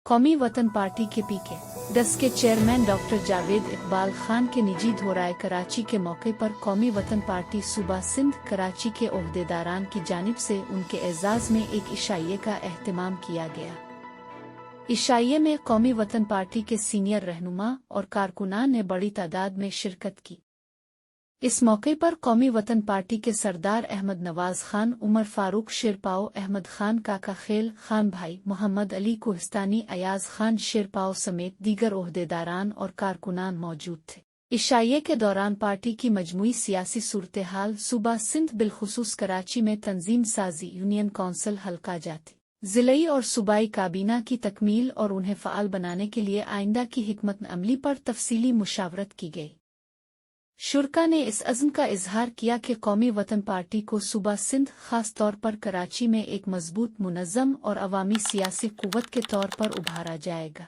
कौमी वतन पार्टी के पीके 10 के चेयरमैन डॉक्टर जावेद इकबाल खान के निजी दौराए कराची के मौके पर कौमी वतन पार्टी सूबा सिंध कराची के ओहदेदारान की जानिब से उनके एजाज में एक इशाइये का एहतमाम किया गया। इशाइये में कौमी वतन पार्टी के सीनियर रहनुमा और कारकुनान ने बड़ी तादाद में शिरकत की। इस मौके पर कौमी वतन पार्टी के सरदार अहमद नवाज खान, उमर फारूक शेरपाओ, अहमद खान काका खेल खान भाई, मोहम्मद अली कोहिस्तानी, अयाज खान शेरपाओ समेत दीगर ओहदेदारान और कारकुनान मौजूद थे। इशाइये के दौरान पार्टी की मजमूई सियासी सूरत-ए-हाल, सूबा सिंध बिलखुसूस कराची में तंजीम साजी, यूनियन कौंसिल हल्का जाती, जिलाई और सूबाई काबीना की तकमील और उन्हें फ़ाल बनाने के लिए आइंदा की हिकमत अमली पर तफसीली मुशावरत की गई। शुरका ने इस अज़्म का इजहार किया कि कौमी वतन पार्टी को सूबा सिंध खास तौर पर कराची में एक मजबूत, मुनज़्ज़म और अवामी सियासी कुव्वत के तौर पर उभारा जाएगा।